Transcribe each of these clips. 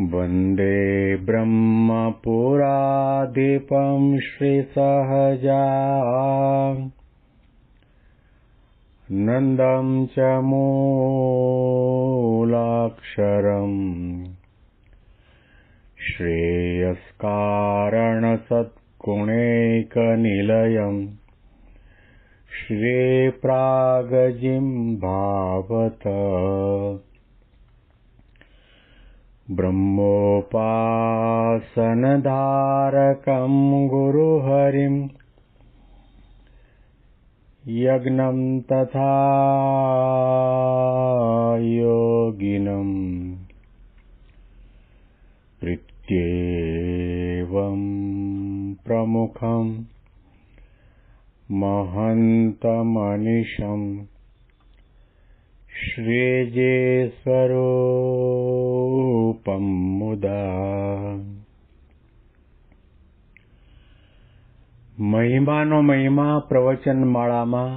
वन्दे ब्रह्मपुराधिपं श्रीसहजानन्दं च मूलाक्षरम् श्रेयस्कारणसद्गुणैकनिलयम् श्रीप्रागजिह्वावत ब्रह्मोपासनधारकं गुरुहरिं यज्ञं तथा योगिनं प्रत्येवं प्रमुखं महन्तमनिशम् श्रीजेस्वरूपं मुदा મહિમાનો મહિમા પ્રવચનમાળામાં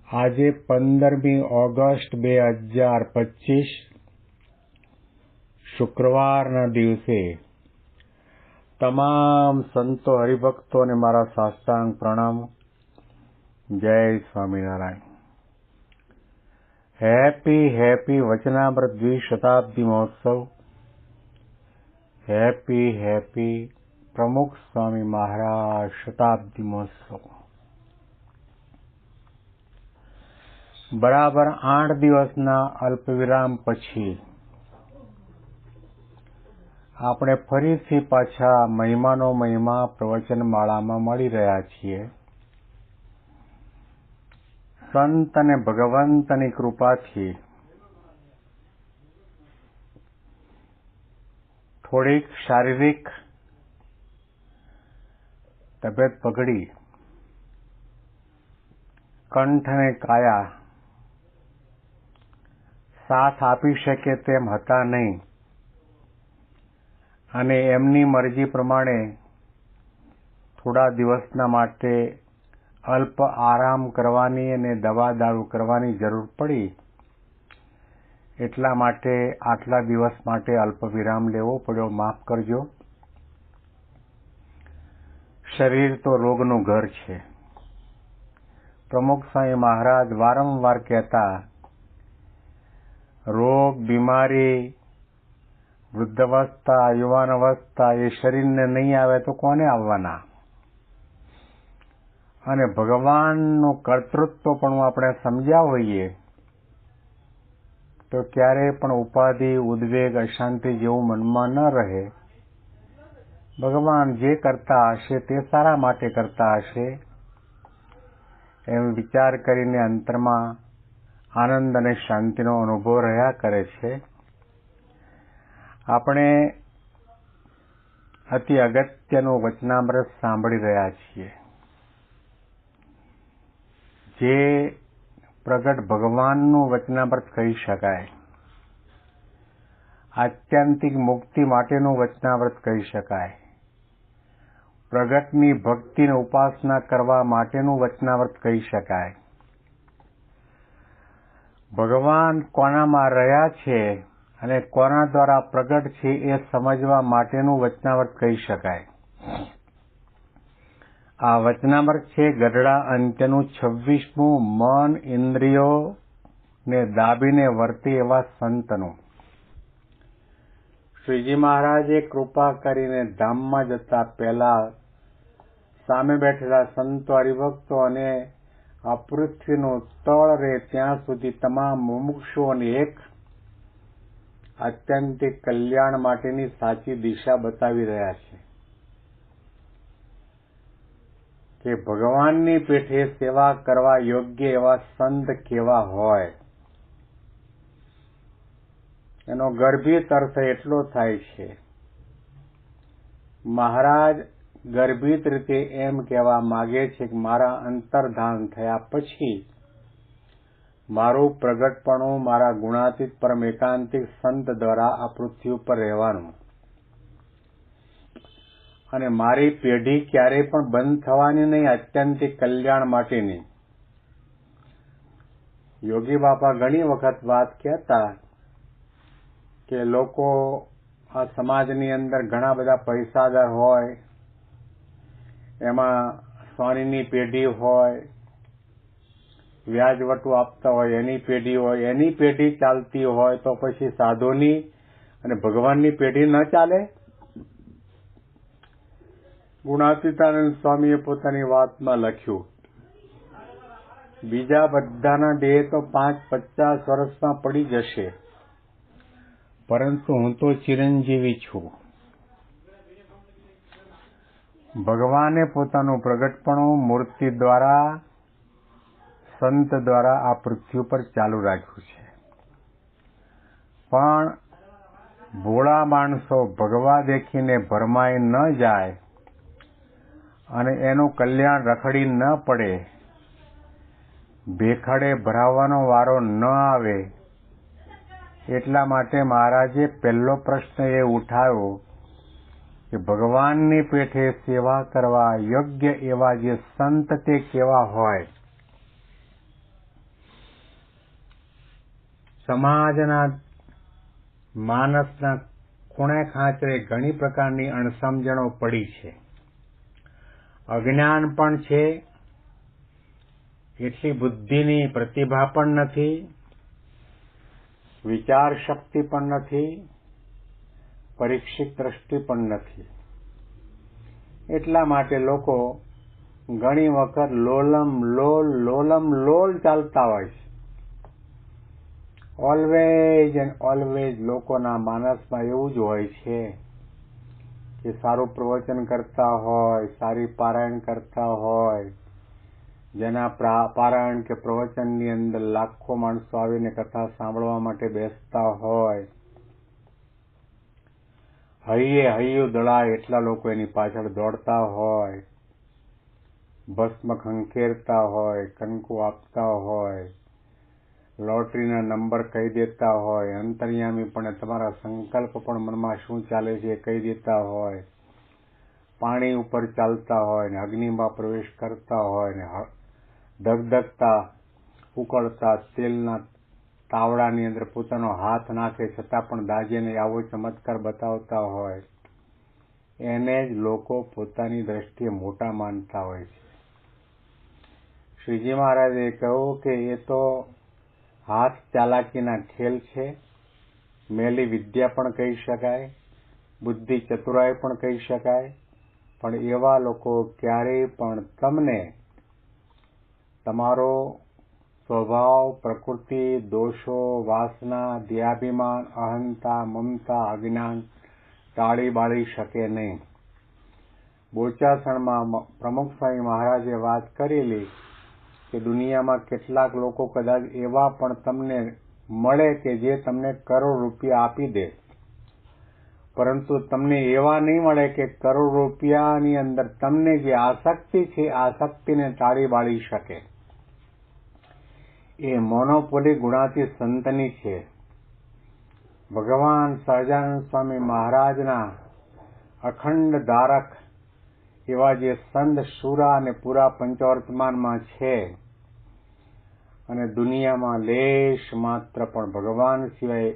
આજે 15મી ઓગસ્ટ 2025 શુક્રવારના દિવસે તમામ સંતો હરિભક્તોને મારા સાષ્ટાંગ પ્રણામ. જય સ્વામિનારાયણ. હેપી વચનામૃત દ્વિશતાબ્દી મહોત્સવ. હેપી પ્રમુખ સ્વામી મહારાજ શતાબ્દી મહોત્સવ. બરાબર 8 દિવસના અલ્પવિરામ પછી આપણે ફરીથી પાછા મહિમાનો મહિમા પ્રવચનમાળામાં મળી રહ્યા છીએ. સંત અને ભગવંતની કૃપાથી થોડીક શારીરિક તબિયત બગડી, કંઠ અને કાયા સાથ આપી શકે તેમ હતા નહીં અને એમની મરજી પ્રમાણે થોડા દિવસના માટે અલ્પ આરામ કરવાની અને દવા દારૂ કરવાની જરૂર પડી. એટલા માટે આટલા દિવસ માટે અલ્પ વિરામ લેવો પડ્યો. માફ કરજો. શરીર તો રોગનું ઘર છે. પ્રમુખ સ્વામી મહારાજ વારંવાર કહેતા, રોગ, બીમારી, વૃદ્ધાવસ્થા, યુવાન અવસ્થા એ શરીરને નહીં આવે તો કોને આવવાના? અને ભગવાનનું કર્તૃત્વ પણ આપણે સમજ્યા હોઈએ તો ક્યારેય પણ ઉપાધિ, ઉદ્વેગ, અશાંતિ જેવું મનમાં ન રહે. ભગવાન જે કરતા હશે તે સારા માટે કરતા હશે એમ વિચાર કરીને અંતરમાં આનંદ અને શાંતિનો અનુભવ રહ્યા કરે છે. આપણે અતિ અગત્યનું વચનામૃત સાંભળી રહ્યા છીએ, જે પ્રગટ ભગવાનનું વચનામૃત કહી શકાય. આત્યંતિક મુક્તિ માટેનું વચનામૃત કહી શકાય. પ્રગટની ભક્તિને ઉપાસના કરવા માટેનું વચનામૃત કહી શકાય. ભગવાન કોનામાં રહ્યા છે અને કોના દ્વારા પ્રગટ છે એ સમજવા માટેનું વચનામૃત કહી શકાય. આ વચનામૃત છે ગઢડા અંત્યનું 26મું મન ઇન્દ્રિયોને દાબીને વર્તે એવા સંતનું. શ્રીજી મહારાજે કૃપા કરીને ધામમાં જતા પહેલા સામે બેઠેલા સંતો, હરિભક્તો અને આ પૃથ્વીનું તળ રહે ત્યાં સુધી તમામ મુમુક્ષુઓને એક આત્યંતિક કલ્યાણ માટેની સાચી દિશા બતાવી રહ્યા છે કે ભગવાનની પેઠે સેવા કરવા યોગ્ય એવા સંત કેવા હોય. એનો ગર્ભિત અર્થ એટલો થાય છે, મહારાજ ગર્ભિત રીતે એમ કહેવા માગે છે કે મારા અંતર્ધાન થયા પછી મારું પ્રગટપણું મારા ગુણાતીત પરમ એકાંતિક સંત દ્વારા આ પૃથ્વી ઉપર રહેવાનું અને મારી પેઢી ક્યારેય પણ બંધ થવાની નહીં, આત્યંતિક કલ્યાણ માટેની. યોગી બાપા ઘણી વખત વાત કહેતા કે કે લોકો આ સમાજની અંદર ઘણા બધા પૈસાદાર હોય, એમાં સોનીની પેઢી હોય, વ્યાજવટું આપતા હોય એની પેઢી હોય, એની પેઢી ચાલતી હોય તો પછી સાધુની અને ભગવાનની પેઢી ન ચાલે? ગુણાતીતાનંદ સ્વામીએ પોતાની વાતમાં લખ્યું, બીજા બધાના દેહ તો 5-50 વર્ષમાં પડી જશે, પરંતુ હું તો ચિરંજીવી છું. ભગવાને પોતાનું પ્રગટપણું મૂર્તિ દ્વારા, સંત દ્વારા આ પૃથ્વી પર ચાલુ રાખ્યું છે. પણ ભોળા માણસો ભગવા દેખીને ભરમાઈ ન જાય અને એનું કલ્યાણ રખડી ન પડે, ભેખડે ભરાવાનો વારો ન આવે, એટલા માટે મહારાજે પહેલો પ્રશ્ન એ ઉઠાવ્યો કે ભગવાનની પેઠે સેવા કરવા યોગ્ય એવા જે સંત તે કેવા હોય. સમાજના માનસના ખૂણે ખાંચરે ઘણી પ્રકારની અણસમજણો પડી છે, અજ્ઞાન પણ છે, એટલી બુદ્ધિની પ્રતિભા પણ નથી, વિચાર શક્તિ પણ નથી, પરીક્ષિત દ્રષ્ટિ પણ નથી. એટલા માટે લોકો ઘણી વખત લોલમ લોલ ચાલતા હોય છે. ઓલવેઝ એન્ડ ઓલવેઝ લોકોના માનસમાં એવું જ હોય છે કે સારું પ્રવચન કરતા હોય, સારી પારાયણ કરતા હોય, જેના પારાયણ કે પ્રવચનની અંદર લાખો માણસો આવીને કથા સાંભળવા માટે બેસતા હોય, હૈયું દળાય એટલા લોકો એની પાછળ દોડતા હોય, ભસ્મ ખંખેરતા હોય, કંકુ આપતા હોય, લોટરીના નંબર કહી દેતા હોય, અંતર્યામી પણ તમારા સંકલ્પ પણ મનમાં શું ચાલે છે એ કહી દેતા હોય, પાણી ઉપર ચાલતા હોય ને અગ્નિમાં પ્રવેશ કરતા હોય ને ધગધગતા ઉકળતા તેલના તાવડાની અંદર પોતાનો હાથ નાખે છતાં પણ દાજેને આવો ચમત્કાર બતાવતા હોય, એને જ લોકો પોતાની દ્રષ્ટિએ મોટા માનતા હોય છે. શ્રીજી મહારાજે કહ્યું કે એ તો હાથ ચાલાકીના ખેલ છે, મેલી વિદ્યા પણ કહી શકાય, બુદ્ધિ ચતુરાઈ પણ કહી શકાય, પણ એવા લોકો ક્યારેય પણ તમને તમારો સ્વભાવ, પ્રકૃતિ, દોષો, વાસના, દેહાભિમાન, અહંતા, મમતા, અજ્ઞાન ટાળી બાળી શકે નહીં. બોચાસણમાં પ્રમુખ સ્વામી મહારાજે વાત કરેલી કે દુનિયામાં કેટલાક લોકો કદાચ એવા પણ તમને મળે કે જે તમને કરોડ રૂપિયા આપી દે, પરંતુ તમને એવા નહીં મળે કે કરોડ રૂપિયાની અંદર તમને જે આસક્તિ છે આસક્તિને ટાળી બાળી શકે. એ મોનોપોલી ગુણાતી સંતની છે. ભગવાન સહજાનંદ સ્વામી મહારાજના અખંડ ધારક એવા જે સંત શુરા અને પૂરા પંચવર્તમાનમાં છે અને દુનિયામાં લેશ માત્ર પણ ભગવાન સિવાય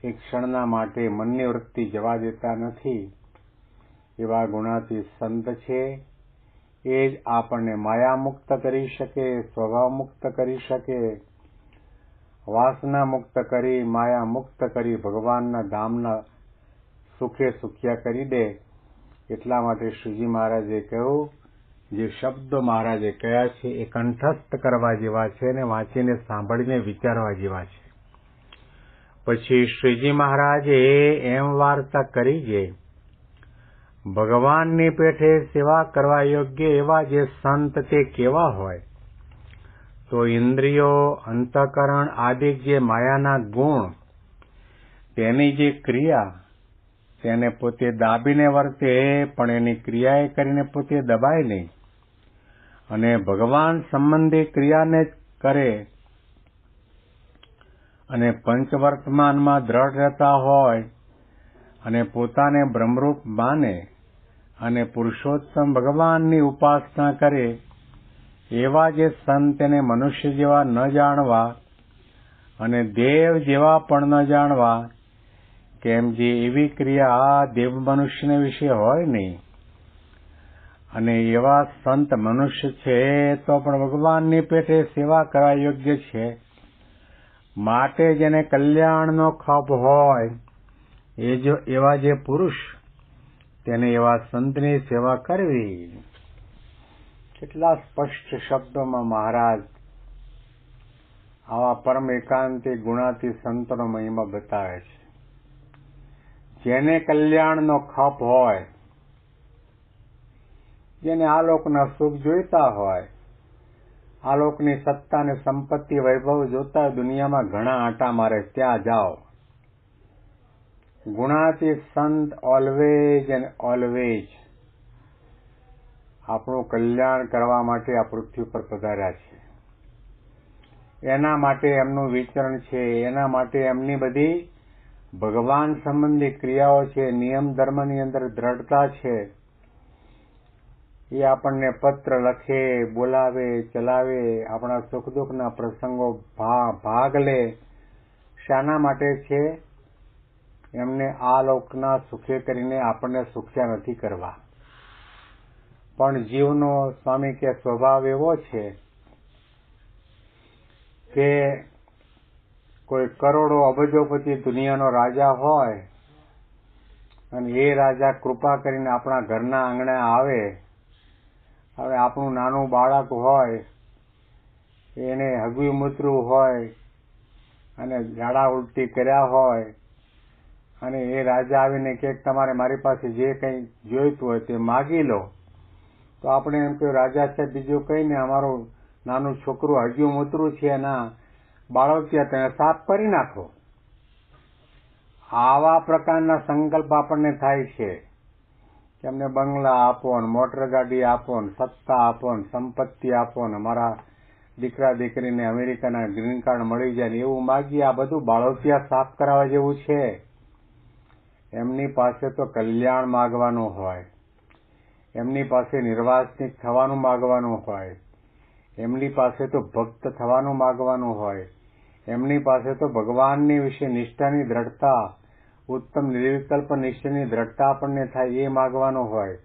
એક ક્ષણના માટે મનની વૃત્તિ જવા દેતા નથી, એવા ગુણાતી સંત છે. એ જ આપણને માયા મુક્ત કરી શકે, સ્વભાવ મુક્ત કરી શકે, વાસના મુક્ત કરી, માયા મુક્ત કરી ભગવાનના ધામના સુખે સુખિયા કરી દે. એટલા માટે શ્રીજી મહારાજે કહ્યું, જે શબ્દો મહારાજે કહ્યા છે એ કંઠસ્થ કરવા જેવા છે ને વાંચીને સાંભળીને વિચારવા જેવા છે. પછી શ્રીજી મહારાજે એમ વાર્તા કરી છે, ભગવાનની પેઠે સેવા કરવા યોગ્ય એવા જે સંત તે કેવા હોય, તો ઇન્દ્રિયો, અંતઃકરણ આદિ જે માયાના ગુણ, તેની જે ક્રિયા તેને પોતે દાબીને વર્તે, પણ એની ક્રિયાએ કરીને પોતે દબાય નહીં અને ભગવાન સંબંધી ક્રિયાને જ કરે અને પંચવર્તમાનમાં દ્રઢ રહેતા હોય અને પોતાને બ્રહ્મરૂપ માને અને પુરુષોત્તમ ભગવાનની ઉપાસના કરે, એવા જે સંત તેને મનુષ્ય જેવા ન જાણવા અને દેવ જેવા પણ ન જાણવા, કેમ જે એવી ક્રિયા દેવ મનુષ્યને વિશે હોય નહીં, અને એવા સંત મનુષ્ય છે તો પણ ભગવાનની પેટે સેવા કરવા યોગ્ય છે. માટે જેને કલ્યાણનો ખપ હોય એવા જે પુરુષ, તેને એવા સંતની સેવા કરવી. કેટલા સ્પષ્ટ શબ્દોમાં મહારાજ આવા પરમ એકાંતિક ગુણાતી સંતનો મહિમા બતાવે છે. જેને કલ્યાણનો ખપ હોય, જેને આલોકના સુખ જોઈતા હોય, આલોકની સત્તા અને સંપત્તિ વૈભવ જોતા દુનિયામાં ઘણા આંટા મારે, ત્યાં જાઓ. ગુણાતી સંત ઓલવેજ એન્ડ ઓલવેજ આપણું કલ્યાણ કરવા માટે આ પૃથ્વી પર પધાર્યા છે. એના માટે એમનું વિચરણ છે, એના માટે એમની બધી ભગવાન સંબંધી ક્રિયાઓ છે, નિયમ ધર્મની અંદર દ્રઢતા છે. એ આપણને પત્ર લખે, બોલાવે, ચલાવે, આપણા સુખ દુઃખના પ્રસંગો ભાગ લે. શાના માટે છે? એમને આ લોકના સુખે કરીને આપણને સુખ્યા નથી કરવા. પણ જીવનો સ્વામી કે સ્વભાવ એવો છે કે કોઈ કરોડો અબજોપતિ દુનિયાનો રાજા હોય અને એ રાજા કૃપા કરીને આપણા ઘરના આંગણે આવે. હવે આપણું નાનું બાળક હોય, એને હગવી મૂતરું હોય અને ઝાડા ઉલટી કર્યા હોય, અને એ રાજા આવીને કે તમારે મારી પાસે જે કંઈ જોઈતું હોય તે માગી લો, તો આપણે એમ કહ્યું રાજા છે બીજું કંઈ ને, અમારું નાનું છોકરું હગ્યું મૂતરું છે, એના બાળકિયા તેને સાફ કરી નાખો. આવા પ્રકારના સંકલ્પ આપણને થાય છે કે અમને બંગલા આપો ને, મોટર ગાડી આપો ને, સત્તા આપો ને, સંપત્તિ આપો ને, અમારા દીકરા દીકરીને અમેરિકાના ગ્રીન કાર્ડ મળી જાય ને એવું માગીએ. આ બધું બાળકિયા સાફ કરાવવા જેવું છે. એમની પાસે તો કલ્યાણ માગવાનું હોય, એમની પાસે નિર્વાસનિક થવાનું માગવાનું હોય, એમની પાસે તો ભક્ત થવાનું માગવાનું હોય, એમની પાસે તો ભગવાનની વિશે નિષ્ઠાની દ્રઢતા, ઉત્તમ નિર્વિકલ્પ નિશ્ચયની દ્રઢતા આપણને થાય એ માગવાનું હોય,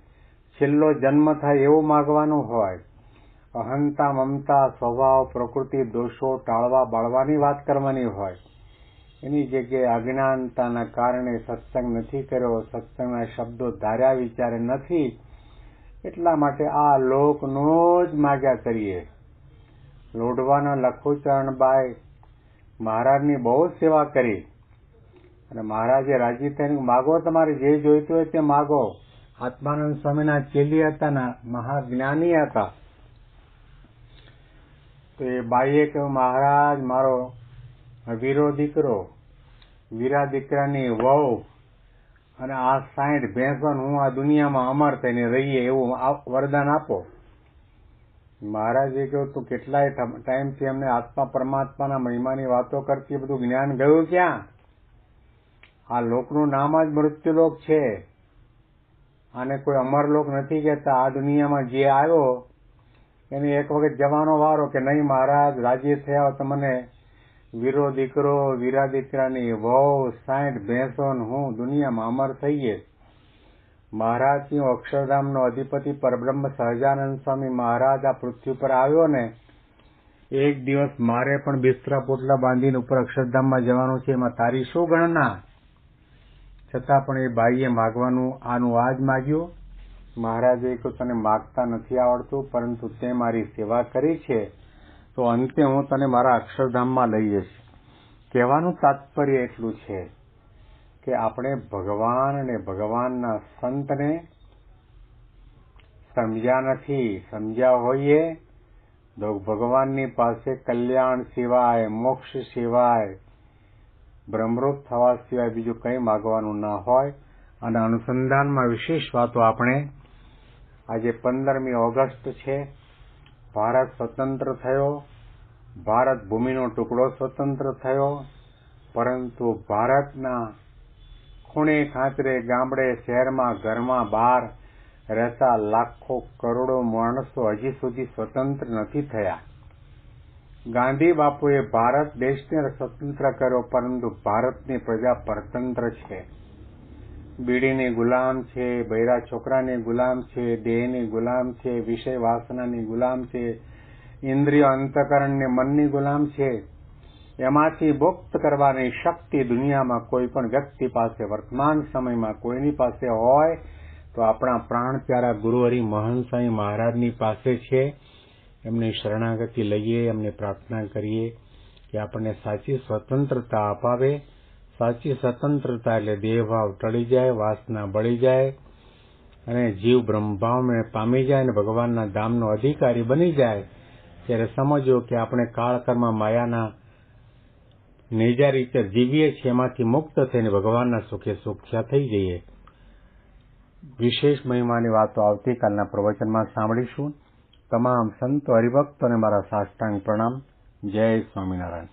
છેલ્લો જન્મ થાય એવું માગવાનું હોય. અહંતા, મમતા, સ્વભાવ, પ્રકૃતિ દોષો ટાળવા બાળવાની વાત કરવાની હોય. એની જગ્યાએ અજ્ઞાનતાના કારણે સત્સંગ નથી કર્યો, સત્સંગના શબ્દો ધાર્યા વિચારે નથી, એટલા માટે આ લોકનો જ માગ્યા કરીએ. લોઢવાના લખુચરણબાઈ મહારાજની બહુ સેવા કરી, અને મહારાજે રાજી થઈને માગો, તમારે જે જોઈતું હોય તે માગો. આત્માનંદ સ્વામીના ચેલી હતા ને, મહાજ્ઞાની હતા. તો એ બાઈએ કહ્યું મહારાજ મારો વીરો દીકરો, વીરા દીકરાની વહુ અને આ 60 ભેંસો હું આ દુનિયામાં અમર થઈને રહીએ એવું વરદાન આપો. મહારાજે કહ્યું તું કેટલાય ટાઈમથી અમને આત્મા પરમાત્માના મહિમાની વાતો કરતી, બધું જ્ઞાન ગયું ક્યાં? આ લોકનું નામ જ મૃત્યુલોક છે. આને કોઈ અમરલોક નથી કહેતા. આ દુનિયામાં જે આવ્યો એને એક વખત જવાનો વારો કે નહીં મહારાજ રાજી થયા તો મને વીરો દીકરો, વીરા દીકરાની વહુ, 60 ભેંસો હું દુનિયામાં અમર થઈએ. મહારાજની અક્ષરધામનો અધિપતિ પરબ્રહ્મ સહજાનંદ સ્વામી મહારાજ આ પૃથ્વી પર આવ્યો ને, એક દિવસ મારે પણ બિસ્તરા પોટલા બાંધીને ઉપર અક્ષરધામમાં જવાનું છે, એમાં તારી શું ગણના? છતાં પણ એ બાઈએ માગવાનું આનું આ જ માગ્યું. મહારાજે કહ્યું તને માગતા નથી આવડતું, પરંતુ તે મારી સેવા કરી છે તો અંતે હું તને મારા અક્ષરધામમાં લઈ જઈશ. કહેવાનું તાત્પર્ય એટલું છે કે આપણે ભગવાન અને ભગવાનના સંતને સમજ્યા નથી. સમજ્યા હોઈએ તો ભગવાનની પાસે કલ્યાણ સિવાય, મોક્ષ સિવાય, બ્રહ્મરૂપ થવા સિવાય બીજું કંઈ માગવાનું ના હોય. અને અનુસંધાનમાં વિશેષ વાતો આપણે આજે 15મી ઓગસ્ટ છે, ભારત સ્વતંત્ર થયો, ભારત ભૂમિનો ટુકડો સ્વતંત્ર થયો, પરંતુ ભારતના ખૂણે ખાંચરે, ગામડે, શહેરમાં, ઘરમાં, બહાર રહેતા લાખો કરોડો માણસો હજી સુધી સ્વતંત્ર નથી થયા. ગાંધી બાપુએ ભારત દેશને સ્વતંત્ર કર્યો, પરંતુ ભારતની પ્રજા પરતંત્ર છે. બીડીની ગુલામ છે, બૈરા છોકરાની ગુલામ છે, દેહની ગુલામ છે, વિષય વાસનાની ગુલામ છે, ઇન્દ્રિય અંતઃકરણની મનની ગુલામ છે. એમાંથી મુક્ત કરવાની શક્તિ દુનિયામાં કોઈ પણ વ્યક્તિ પાસે વર્તમાન સમયમાં કોઈની પાસે હોય તો આપણા પ્રાણ પ્યારા ગુરુહરિ મહંત સ્વામી મહારાજની પાસે છે. એમની શરણાગતિ લઈએ, એમને પ્રાર્થના કરીએ કે આપણને સાચી સ્વતંત્રતા અપાવે. સાચી સ્વતંત્રતા એટલે દેહભાવ ટળી જાય, વાસના બળી જાય અને જીવ બ્રહ્મભાવને પામી જાય અને ભગવાનના ધામનો અધિકારી બની જાય. ત્યારે સમજો કે આપણે કાળકર્મ માયાના નેજા રીતે જીવીએ છીએ, એમાંથી મુક્ત થઈને ભગવાનના સુખે સુખ્યા થઈ જઈએ. વિશેષ મહિમાની વાતો આવતીકાલના પ્રવચનમાં સાંભળીશું. તમામ સંતો હરિભક્તોને મારા સાષ્ટાંગ પ્રણામ. જય સ્વામિનારાયણ.